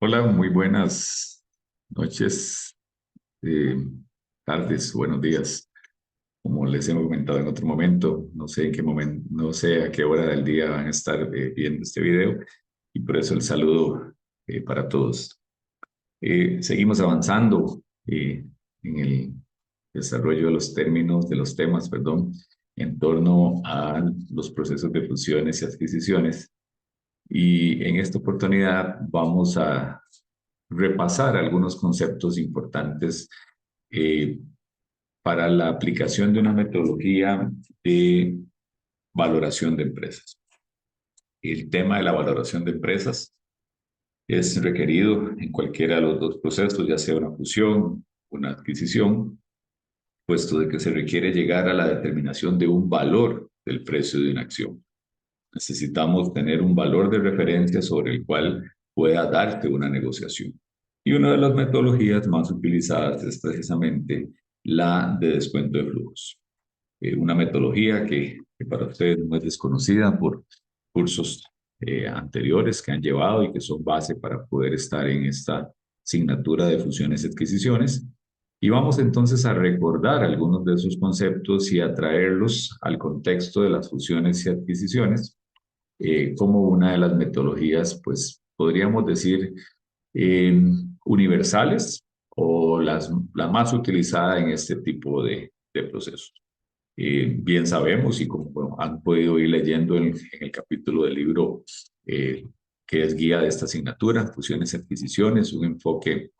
Hola, muy buenas noches, eh, tardes, buenos días. Como les hemos comentado en otro momento, no sé en qué momento, no sé a qué hora del día van a estar viendo este video y por eso el saludo para todos. Seguimos avanzando en el desarrollo de los términos, de los temas, perdón, en torno a los procesos de fusiones y adquisiciones. Y en esta oportunidad vamos a repasar algunos conceptos importantes eh, para la aplicación de una metodología de valoración de empresas. El tema de la valoración de empresas es requerido en cualquiera de los dos procesos, ya sea una fusión, una adquisición, puesto de que se requiere llegar a la determinación de un valor del precio de una acción. Necesitamos tener un valor de referencia sobre el cual pueda darte una negociación. Y una de las metodologías más utilizadas es precisamente la de descuento de flujos. Una metodología que para ustedes no es desconocida por cursos anteriores que han llevado y que son base para poder estar en esta asignatura de fusiones y adquisiciones. Y vamos entonces a recordar algunos de esos conceptos y a traerlos al contexto de las fusiones y adquisiciones como una de las metodologías, pues podríamos decir, eh, universales o la más utilizada en este tipo de procesos. Bien sabemos y como bueno, han podido ir leyendo en el capítulo del libro eh, que es guía de esta asignatura, fusiones y adquisiciones, un enfoque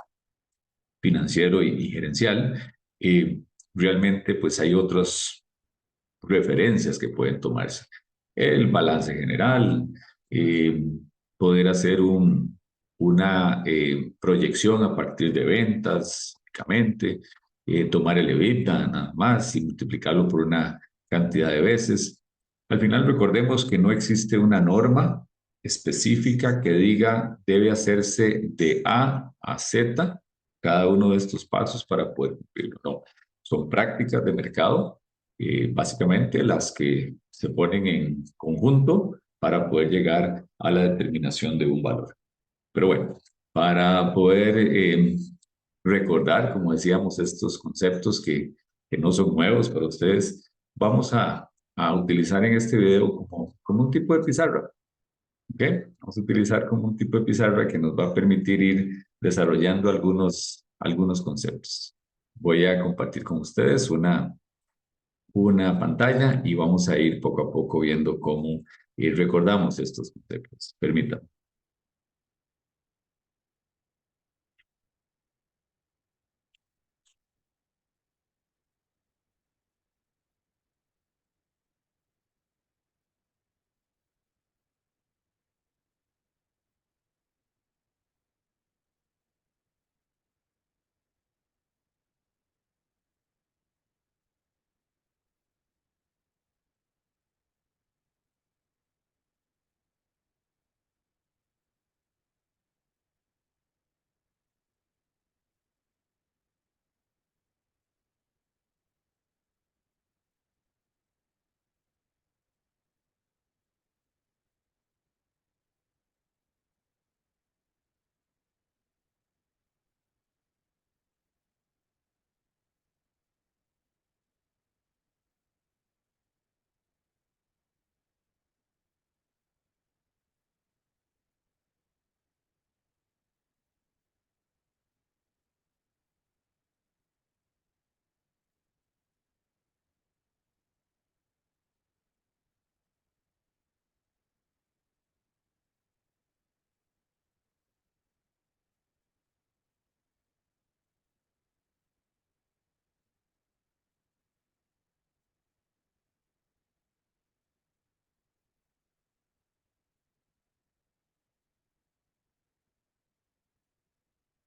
financiero y gerencial, eh, realmente pues hay otras referencias que pueden tomarse. El balance general, eh, poder hacer una proyección a partir de ventas, únicamente, tomar el EBITDA nada más y multiplicarlo por una cantidad de veces. Al final recordemos que no existe una norma específica que diga debe hacerse de A a Z cada uno de estos pasos para poder cumplirlo. No, son prácticas de mercado básicamente las que se ponen en conjunto para poder llegar a la determinación de un valor. Pero bueno, para poder recordar, como decíamos, estos conceptos que no son nuevos para ustedes, vamos a utilizar en este video como un tipo de pizarra. ¿Ok? Vamos a utilizar como un tipo de pizarra que nos va a permitir ir desarrollando algunos conceptos. Voy a compartir con ustedes una pantalla y vamos a ir poco a poco viendo cómo recordamos estos conceptos. Permítanme.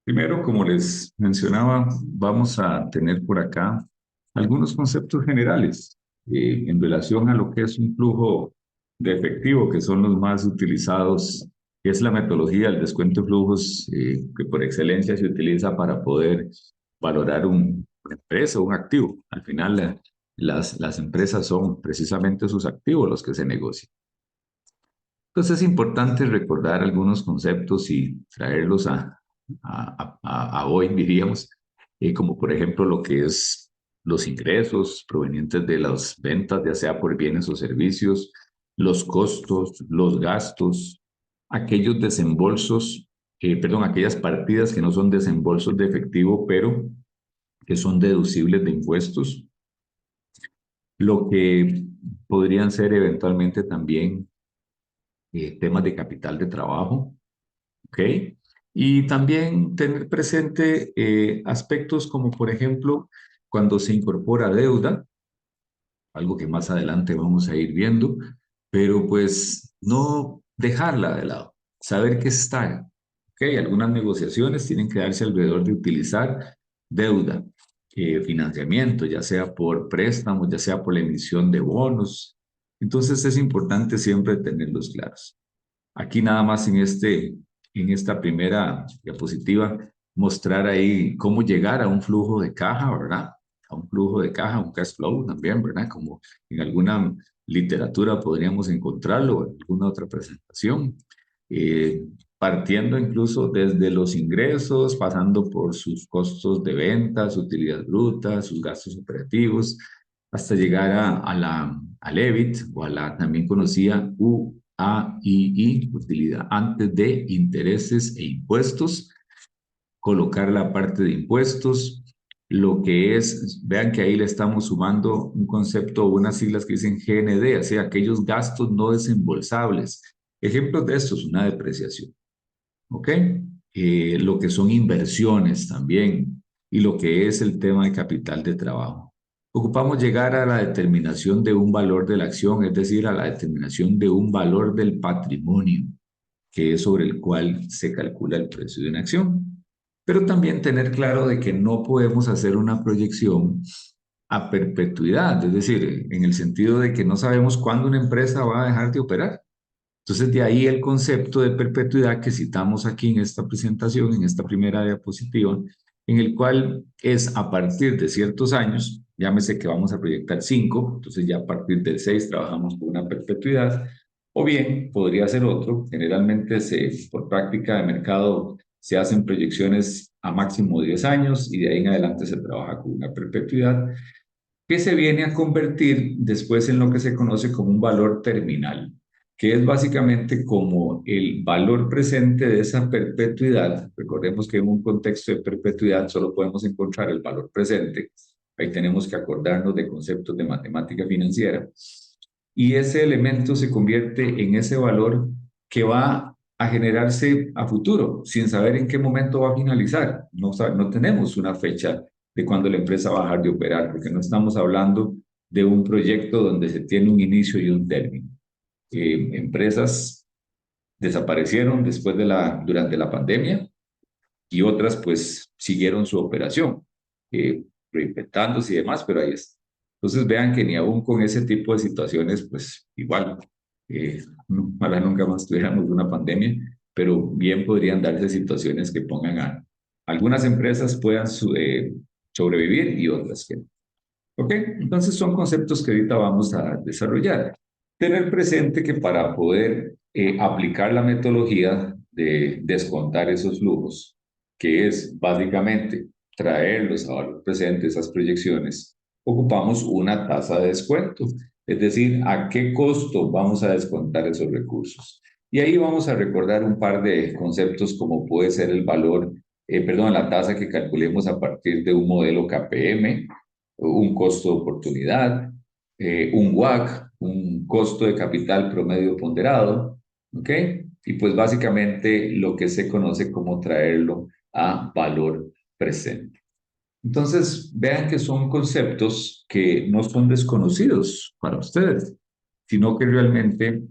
Primero, como les mencionaba, vamos a tener por acá algunos conceptos generales en relación a lo que es un flujo de efectivo, que son los más utilizados, que es la metodología del descuento de flujos, que por excelencia se utiliza para poder valorar una empresa, un activo. Al final, las empresas son precisamente sus activos los que se negocian. Entonces es importante recordar algunos conceptos y traerlos a hoy, diríamos, como por ejemplo lo que es los ingresos provenientes de las ventas, ya sea por bienes o servicios, los costos, los gastos, aquellos desembolsos, perdón, aquellas partidas que no son desembolsos de efectivo, pero que son deducibles de impuestos, lo que podrían ser eventualmente también temas de capital de trabajo, ¿ok? Y también tener presente aspectos como, por ejemplo, cuando se incorpora deuda, algo que más adelante vamos a ir viendo, pero pues no dejarla de lado, saber que está, ¿ok? Algunas negociaciones tienen que darse alrededor de utilizar deuda, financiamiento, ya sea por préstamos, ya sea por la emisión de bonos. Entonces es importante siempre tenerlos claros. Aquí nada más en esta primera diapositiva, mostrar ahí cómo llegar a un flujo de caja, ¿verdad? A un flujo de caja, un cash flow también, ¿verdad? Como en alguna literatura podríamos encontrarlo, o en alguna otra presentación. Eh, Partiendo incluso desde los ingresos, pasando por sus costos de venta, su utilidad bruta, sus gastos operativos, hasta llegar al EBIT o a la también conocida UAII, utilidad antes de intereses e impuestos, colocar la parte de impuestos, lo que es, vean que ahí le estamos sumando un concepto o unas siglas que dicen GND, o sea, aquellos gastos no desembolsables. Ejemplos de esto es una depreciación. ¿Ok? Lo que son inversiones también y lo que es el tema de capital de trabajo. Ocupamos llegar a la determinación de un valor de la acción, es decir, a la determinación de un valor del patrimonio, que es sobre el cual se calcula el precio de una acción. Pero también tener claro de que no podemos hacer una proyección a perpetuidad, es decir, en el sentido de que no sabemos cuándo una empresa va a dejar de operar. Entonces, de ahí el concepto de perpetuidad que citamos aquí en esta presentación, en esta primera diapositiva, en el cual es a partir de ciertos años, llámese que vamos a proyectar 5, entonces ya a partir del 6 trabajamos con una perpetuidad, o bien podría ser otro, generalmente por práctica de mercado se hacen proyecciones a máximo 10 años y de ahí en adelante se trabaja con una perpetuidad que se viene a convertir después en lo que se conoce como un valor terminal, que es básicamente como el valor presente de esa perpetuidad. Recordemos que en un contexto de perpetuidad solo podemos encontrar el valor presente. Ahí tenemos que acordarnos de conceptos de matemática financiera. Y ese elemento se convierte en ese valor que va a generarse a futuro, sin saber en qué momento va a finalizar. No tenemos una fecha de cuando la empresa va a dejar de operar, porque no estamos hablando de un proyecto donde se tiene un inicio y un término. Empresas desaparecieron durante la pandemia y otras pues siguieron su operación, reinventándose y demás, pero ahí está. Entonces vean que ni aún con ese tipo de situaciones, pues igual, ojalá nunca más tuviéramos una pandemia, pero bien podrían darse situaciones que pongan a algunas empresas puedan sobrevivir y otras que no. ¿Ok? Entonces son conceptos que ahorita vamos a desarrollar. Tener presente que para poder aplicar la metodología de descontar esos flujos, que es básicamente traerlos a valor presente, esas proyecciones, ocupamos una tasa de descuento, es decir, a qué costo vamos a descontar esos recursos. Y ahí vamos a recordar un par de conceptos como puede ser el valor, perdón, la tasa que calculemos a partir de un modelo KPM, un costo de oportunidad, un WACC, un costo de capital promedio ponderado, ¿ok? Y pues básicamente lo que se conoce como traerlo a valor presente. Entonces, vean que son conceptos que no son desconocidos para ustedes, sino que realmente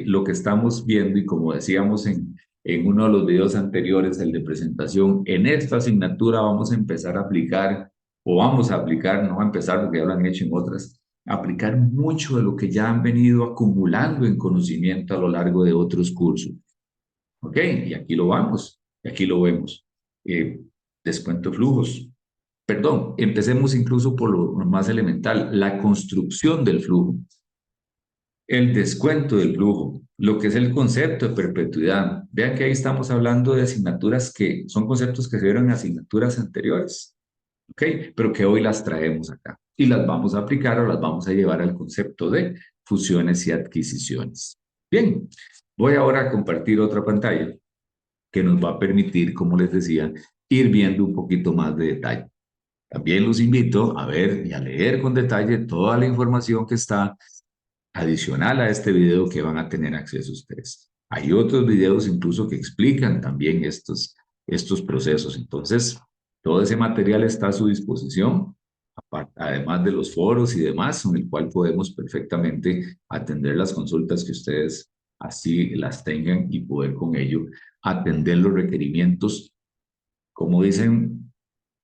lo que estamos viendo, y como decíamos en uno de los videos anteriores, el de presentación, en esta asignatura vamos a empezar a aplicar, o vamos a aplicar, no a empezar porque ya lo han hecho en otras, aplicar mucho de lo que ya han venido acumulando en conocimiento a lo largo de otros cursos. ¿Ok? Y aquí lo vamos, y aquí lo vemos. Descuento de flujos. Perdón, empecemos incluso por lo más elemental, la construcción del flujo, el descuento del flujo, lo que es el concepto de perpetuidad. Vean que ahí estamos hablando de asignaturas que son conceptos que se vieron en asignaturas anteriores, ¿ok? Pero que hoy las traemos acá y las vamos a aplicar o las vamos a llevar al concepto de fusiones y adquisiciones. Bien, voy ahora a compartir otra pantalla que nos va a permitir, como les decía, ir viendo un poquito más de detalle. También los invito a ver y a leer con detalle toda la información que está adicional a este video que van a tener acceso ustedes. Hay otros videos incluso que explican también estos procesos. Entonces, todo ese material está a su disposición, además de los foros y demás, en el cual podemos perfectamente atender las consultas que ustedes así las tengan y poder con ello atender los requerimientos, como dicen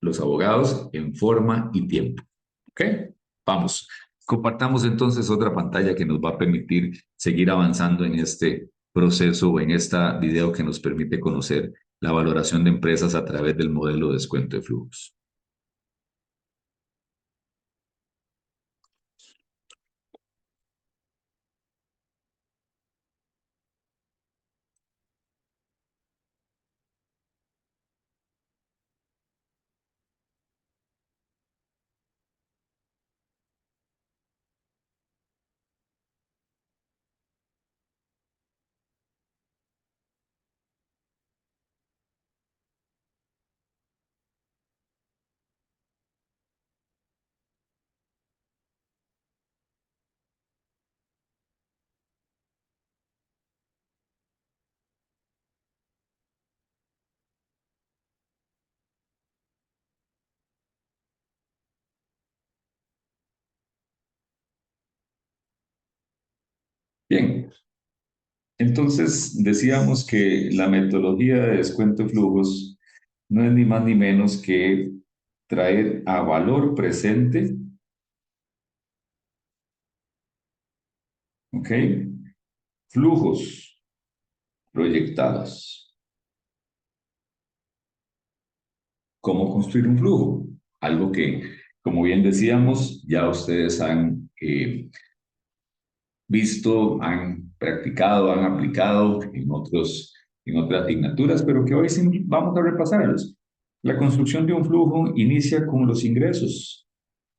los abogados, en forma y tiempo. ¿Ok? Vamos. Compartamos entonces otra pantalla que nos va a permitir seguir avanzando en este proceso o en esta video que nos permite conocer la valoración de empresas a través del modelo de descuento de flujos. Bien, entonces decíamos que la metodología de descuento de flujos no es ni más ni menos que traer a valor presente, ¿ok? Flujos proyectados. ¿Cómo construir un flujo? Algo que, como bien decíamos, ya ustedes han visto, han practicado, han aplicado en otras asignaturas, pero que hoy sí vamos a repasarlos. La construcción de un flujo inicia con los ingresos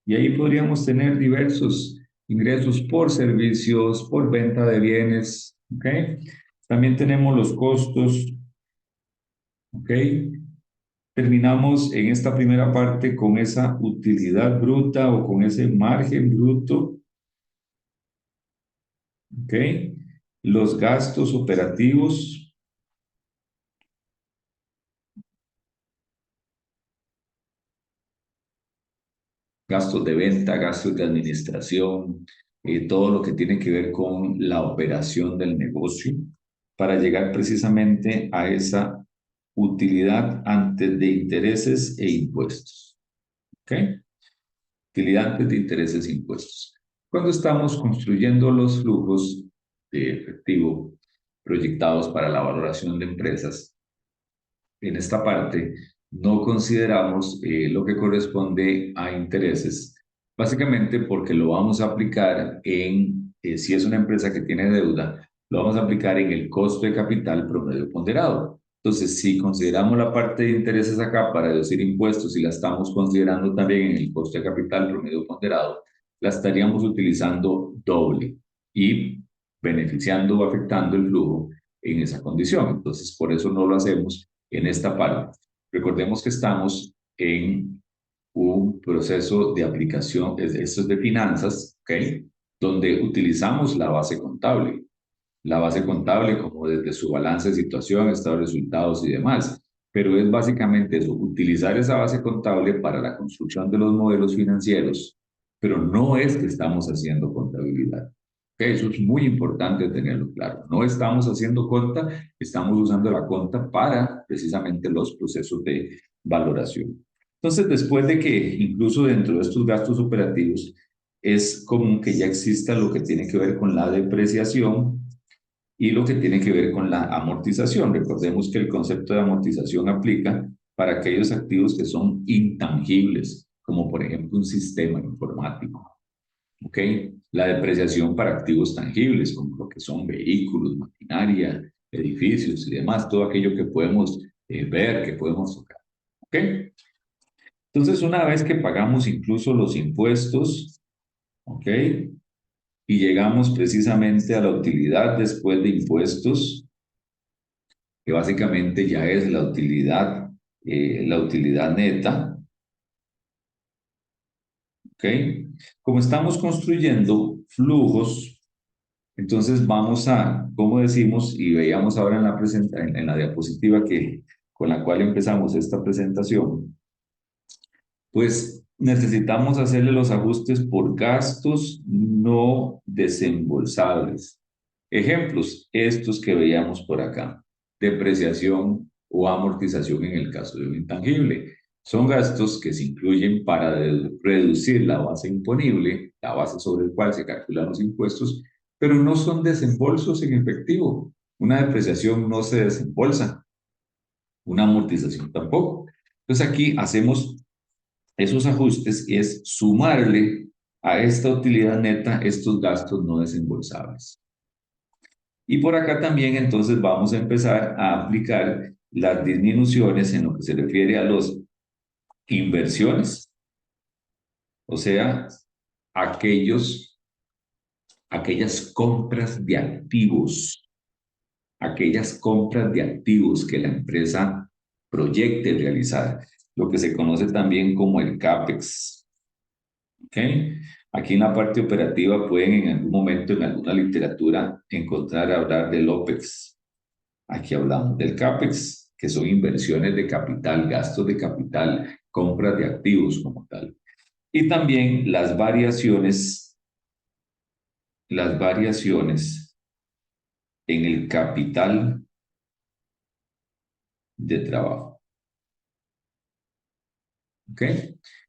y ahí podríamos tener diversos ingresos por servicios, por venta de bienes, ¿ok? También tenemos los costos, ¿ok? Terminamos en esta primera parte con esa utilidad bruta o con ese margen bruto, ¿ok? Los gastos operativos, gastos de venta, gastos de administración, todo lo que tiene que ver con la operación del negocio, para llegar precisamente a esa utilidad antes de intereses e impuestos, ¿ok? Utilidad antes de intereses e impuestos. Cuando estamos construyendo los flujos de efectivo proyectados para la valoración de empresas, en esta parte no consideramos lo que corresponde a intereses, básicamente porque lo vamos a aplicar en, si es una empresa que tiene deuda, lo vamos a aplicar en el costo de capital promedio ponderado. Entonces, si consideramos la parte de intereses acá para deducir impuestos y la estamos considerando también en el costo de capital promedio ponderado, la estaríamos utilizando doble y beneficiando o afectando el flujo en esa condición. Entonces, por eso no lo hacemos en esta parte. Recordemos que estamos en un proceso de aplicación, esto es de finanzas, ¿ok? Donde utilizamos la base contable como desde su balance de situación, estado de resultados y demás. Pero es básicamente eso, utilizar esa base contable para la construcción de los modelos financieros, pero no es que estamos haciendo contabilidad. Okay, eso es muy importante tenerlo claro. No estamos haciendo conta, estamos usando la conta para precisamente los procesos de valoración. Entonces, después de que incluso dentro de estos gastos operativos es común que ya exista lo que tiene que ver con la depreciación y lo que tiene que ver con la amortización. Recordemos que el concepto de amortización aplica para aquellos activos que son intangibles, como por ejemplo un sistema informático. ¿ok? La depreciación para activos tangibles, como lo que son vehículos, maquinaria, edificios y demás, todo aquello que podemos ver, que podemos tocar, ¿ok? Entonces, una vez que pagamos incluso los impuestos, ¿ok? Y llegamos precisamente a la utilidad después de impuestos, que básicamente ya es la utilidad neta, ¿ok? Como estamos construyendo flujos, entonces vamos a, como decimos, y veíamos ahora en en la diapositiva con la cual empezamos esta presentación, pues necesitamos hacerle los ajustes por gastos no desembolsables. Ejemplos, estos que veíamos por acá, depreciación o amortización en el caso de un intangible. Son gastos que se incluyen para reducir la base imponible, la base sobre la cual se calculan los impuestos, pero no son desembolsos en efectivo. Una depreciación no se desembolsa, una amortización tampoco. Entonces aquí hacemos esos ajustes es sumarle a esta utilidad neta estos gastos no desembolsables. Y por acá también entonces vamos a empezar a aplicar las disminuciones en lo que se refiere a las inversiones, o sea, aquellas compras de activos, aquellas compras de activos que la empresa proyecte realizar, lo que se conoce también como el CAPEX. ¿Ok? Aquí en la parte operativa pueden en algún momento en alguna literatura encontrar hablar del OPEX. Aquí hablamos del CAPEX, que son inversiones de capital, gastos de capital, compras de activos como tal. Y también las variaciones en el capital de trabajo. ¿Ok?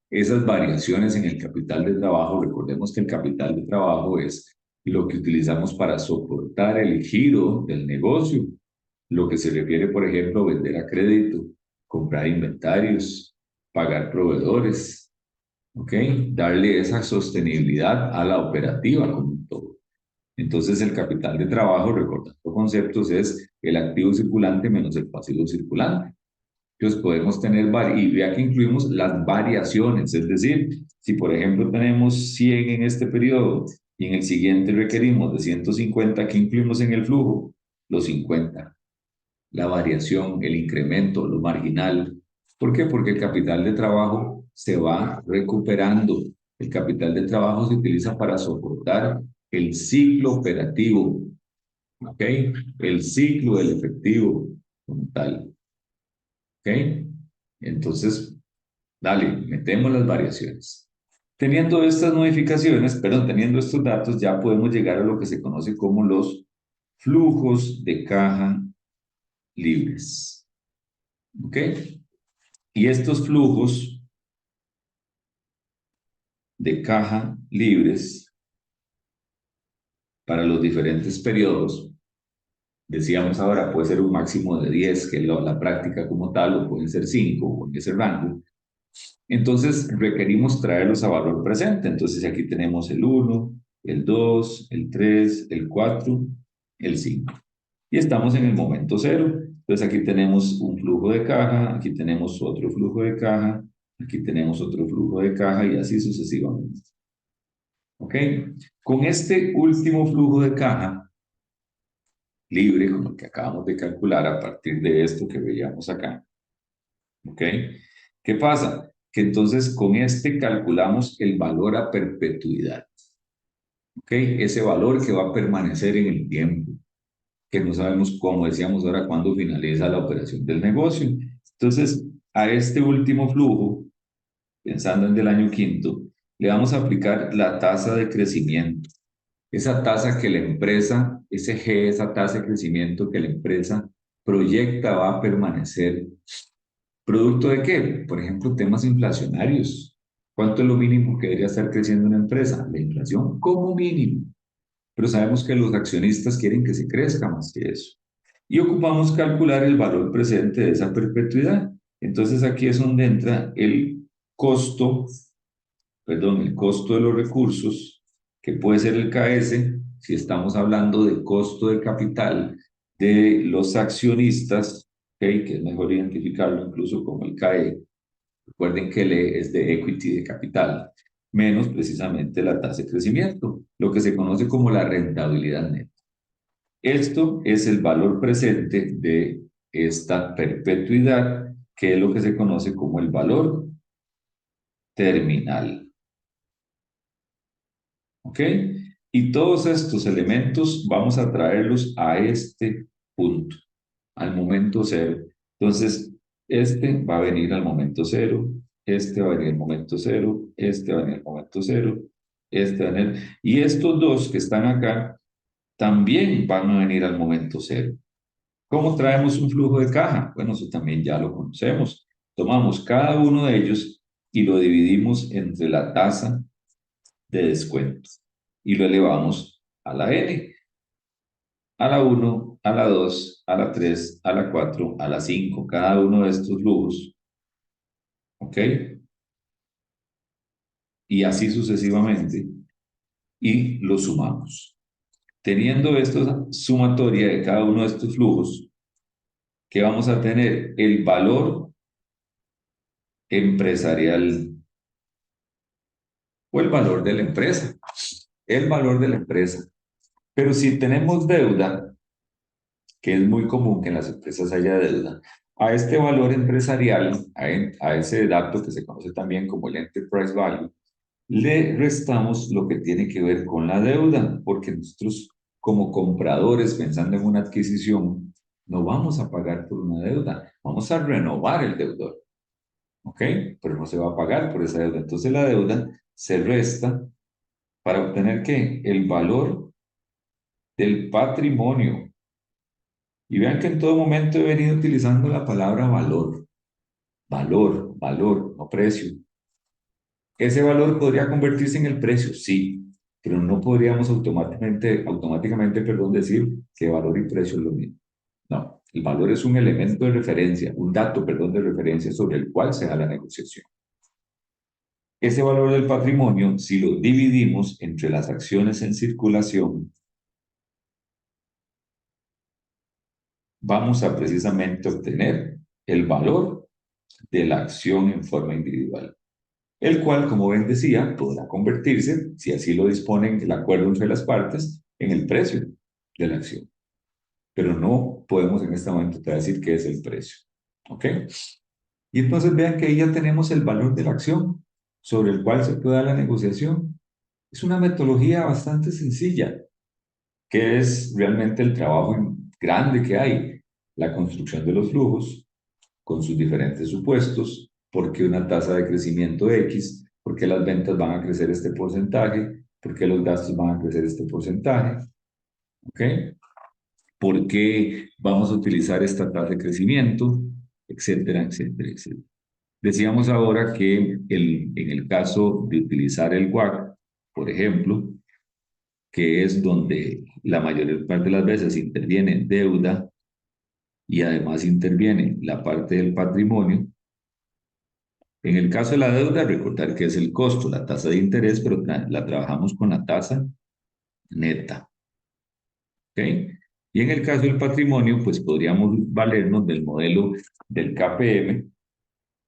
Esas variaciones en el capital de trabajo, recordemos que el capital de trabajo es lo que utilizamos para soportar el giro del negocio, lo que se refiere, por ejemplo, a vender a crédito, comprar inventarios, pagar proveedores, ¿ok? Darle esa sostenibilidad a la operativa como un todo. Entonces, el capital de trabajo, recordando conceptos, es el activo circulante menos el pasivo circulante. Entonces podemos tener, y ya que incluimos las variaciones, es decir, si por ejemplo tenemos 100 en este periodo y en el siguiente requerimos de 150, ¿qué incluimos en el flujo? Los 50, la variación, el incremento, lo marginal. ¿Por qué? Porque el capital de trabajo se va recuperando. El capital de trabajo se utiliza para soportar el ciclo operativo, ¿ok? El ciclo del efectivo como tal. ¿Ok? Entonces, dale, metemos las variaciones. Teniendo estas modificaciones, perdón, teniendo estos datos, ya podemos llegar a lo que se conoce como los flujos de caja libres. ¿Ok? Y estos flujos de caja libres para los diferentes periodos, decíamos ahora, puede ser un máximo de 10, que es la práctica como tal, o pueden ser 5, o en ese rango. Entonces requerimos traerlos a valor presente. Entonces aquí tenemos el 1, el 2, el 3, el 4, el 5. Y estamos en el momento cero. Entonces aquí tenemos un flujo de caja, aquí tenemos otro flujo de caja, aquí tenemos otro flujo de caja y así sucesivamente. ¿Ok? Con este último flujo de caja libre, como el que acabamos de calcular a partir de esto que veíamos acá, ¿ok? ¿Qué pasa? Que entonces con este calculamos el valor a perpetuidad, ¿ok? Ese valor que va a permanecer en el tiempo, que no sabemos, como decíamos ahora, cuándo finaliza la operación del negocio. Entonces, a este último flujo, pensando en el año quinto, le vamos a aplicar la tasa de crecimiento. Esa tasa que la empresa, ese G, esa tasa de crecimiento que la empresa proyecta va a permanecer. ¿Producto de qué? Por ejemplo, temas inflacionarios. ¿Cuánto es lo mínimo que debería estar creciendo una empresa? La inflación como mínimo. Pero sabemos que los accionistas quieren que se crezca más que eso. Y ocupamos calcular el valor presente de esa perpetuidad. Entonces aquí es donde entra el costo, perdón, el costo de los recursos que puede ser el KS, si estamos hablando de costo de capital de los accionistas, ¿okay? Que es mejor identificarlo incluso como el KE. Recuerden que el E es de equity, de capital, menos precisamente la tasa de crecimiento, lo que se conoce como la rentabilidad neta. Esto es el valor presente de esta perpetuidad, que es lo que se conoce como el valor terminal. ¿Ok? Y todos estos elementos vamos a traerlos a este punto, al momento cero. Entonces, este va a venir al momento cero, este va a venir al momento cero, este va a venir al momento cero, este va a venir... Y estos dos que están acá también van a venir al momento cero. ¿Cómo traemos un flujo de caja? Bueno, eso también ya lo conocemos. Tomamos cada uno de ellos y lo dividimos entre la tasa de descuento y lo elevamos a la n, a la 1, a la 2, a la 3, a la 4, a la 5, cada uno de estos flujos, ¿ok? Y así sucesivamente, y lo sumamos. Teniendo esta sumatoria de cada uno de estos flujos, ¿qué vamos a tener? El valor empresarial o el valor de la empresa. El valor de la empresa. Pero si tenemos deuda, que es muy común que en las empresas haya deuda, a este valor empresarial, a ese dato que se conoce también como el enterprise value, le restamos lo que tiene que ver con la deuda, porque nosotros como compradores, pensando en una adquisición, no vamos a pagar por una deuda, vamos a renovar el deudor, ¿ok? Pero no se va a pagar por esa deuda. Entonces la deuda se resta para obtener ¿qué? El valor del patrimonio. Y vean que en todo momento he venido utilizando la palabra valor. Valor, valor, no precio. ¿Ese valor podría convertirse en el precio? Sí, pero no podríamos automáticamente, decir que valor y precio es lo mismo. No, el valor es un elemento de referencia, un dato, de referencia sobre el cual se da la negociación. Ese valor del patrimonio, si lo dividimos entre las acciones en circulación, vamos a precisamente obtener el valor de la acción en forma individual, el cual, como ven decía, podrá convertirse, si así lo disponen el acuerdo entre las partes, en el precio de la acción. Pero no podemos en este momento decir qué es el precio. ¿Ok? Y entonces vean que ahí ya tenemos el valor de la acción sobre el cual se puede dar la negociación. Es una metodología bastante sencilla, que es realmente el trabajo grande que hay, la construcción de los flujos con sus diferentes supuestos, porque una tasa de crecimiento X, porque las ventas van a crecer este porcentaje, porque los gastos van a crecer este porcentaje, ¿ok? ¿Por qué vamos a utilizar esta tasa de crecimiento? Etcétera, etcétera, etcétera. Decíamos ahora que en el caso de utilizar el WACC, por ejemplo, que es donde la mayor parte de las veces interviene deuda y además interviene la parte del patrimonio. En el caso de la deuda, recordar que es el costo, la tasa de interés, pero la trabajamos con la tasa neta. ¿Ok? Y en el caso del patrimonio, pues podríamos valernos del modelo del KPM.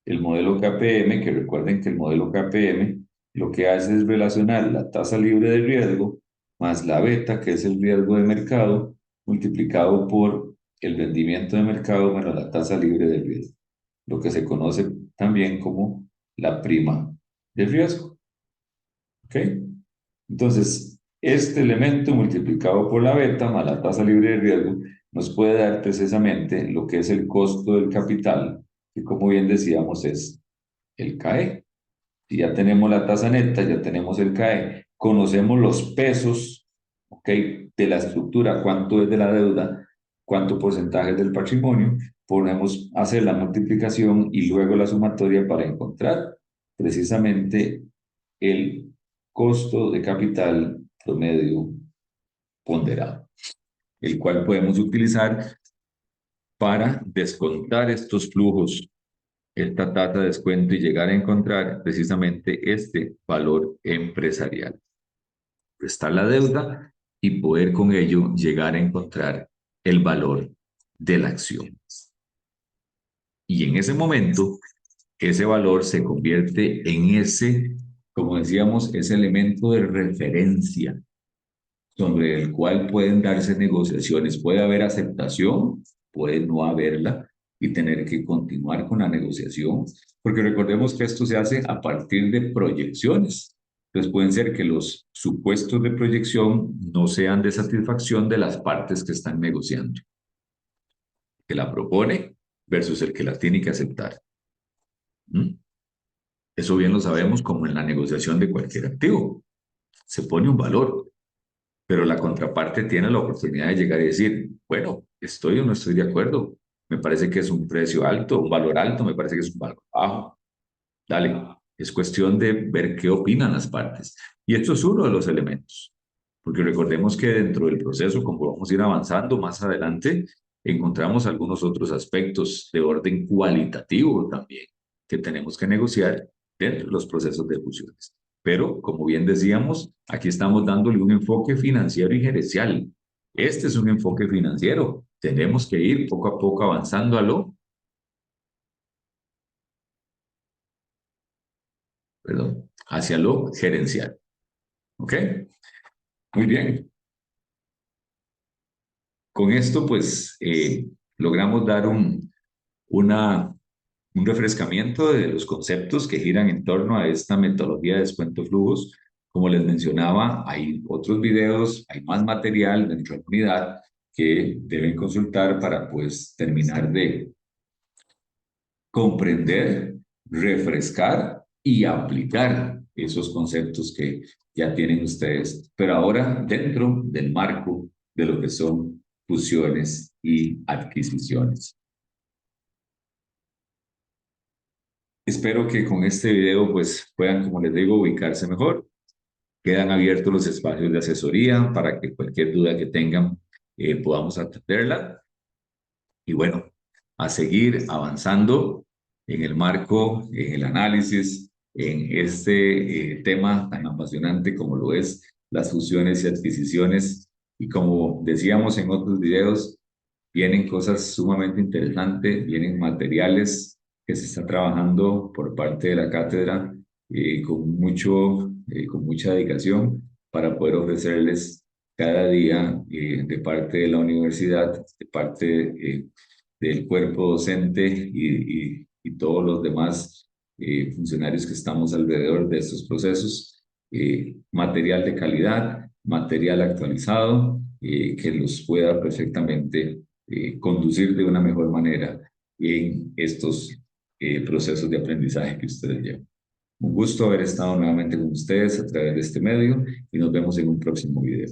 El modelo KPM, que recuerden que el modelo KPM lo que hace es relacionar la tasa libre de riesgo más la beta, que es el riesgo de mercado, multiplicado por el rendimiento de mercado menos la tasa libre de riesgo, lo que se conoce también como la prima de riesgo. ¿Ok? Entonces, este elemento multiplicado por la beta más la tasa libre de riesgo nos puede dar precisamente lo que es el costo del capital, que como bien decíamos es el CAE. Si ya tenemos la tasa neta, ya tenemos el CAE, conocemos los pesos, ¿ok? De la estructura, cuánto es de la deuda, cuánto porcentaje es del patrimonio, podemos hacer la multiplicación y luego la sumatoria para encontrar precisamente el costo de capital promedio ponderado, el cual podemos utilizar para descontar estos flujos, esta tasa de descuento y llegar a encontrar precisamente este valor empresarial. restar la deuda y poder con ello llegar a encontrar el valor de la acción. Y en ese momento, ese valor se convierte en ese, como decíamos, ese elemento de referencia sobre el cual pueden darse negociaciones. Puede haber aceptación, puede no haberla y tener que continuar con la negociación, porque recordemos que esto se hace a partir de proyecciones. Entonces pueden ser que los supuestos de proyección no sean de satisfacción de las partes que están negociando, que la propone versus el que la tiene que aceptar. ¿Mm? Eso bien lo sabemos como en la negociación de cualquier activo. Se pone un valor, pero la contraparte tiene la oportunidad de llegar y decir, bueno, estoy o no estoy de acuerdo, me parece que es un precio alto, un valor alto, me parece que es un valor bajo. Dale, es cuestión de ver qué opinan las partes. Y esto es uno de los elementos, porque recordemos que dentro del proceso, como vamos a ir avanzando más adelante, encontramos algunos otros aspectos de orden cualitativo también que tenemos que negociar dentro de los procesos de fusiones. Pero, como bien decíamos, aquí estamos dándole un enfoque financiero y gerencial. Este es un enfoque financiero. Tenemos que ir poco a poco avanzando hacia lo gerencial. ¿Ok? Muy bien. Con esto, pues, logramos dar un refrescamiento de los conceptos que giran en torno a esta metodología de descuento flujos. Como les mencionaba, hay otros videos, hay más material dentro de la unidad que deben consultar para, pues, terminar de comprender, refrescar y aplicar esos conceptos que ya tienen ustedes, pero ahora dentro del marco de lo que son fusiones y adquisiciones. Espero que con este video pues puedan, como les digo, ubicarse mejor. Quedan abiertos los espacios de asesoría para que cualquier duda que tengan podamos atenderla. Y bueno, a seguir avanzando en el marco, en el análisis, en este tema tan apasionante como lo es las fusiones y adquisiciones. Y como decíamos en otros videos, vienen cosas sumamente interesantes, vienen materiales que se está trabajando por parte de la cátedra con mucha dedicación para poder ofrecerles cada día de parte de la universidad, de parte del cuerpo docente y todos los demás funcionarios que estamos alrededor de estos procesos, material de calidad, material actualizado, que los pueda perfectamente conducir de una mejor manera en estos procesos de aprendizaje que ustedes llevan. Un gusto haber estado nuevamente con ustedes a través de este medio y nos vemos en un próximo video.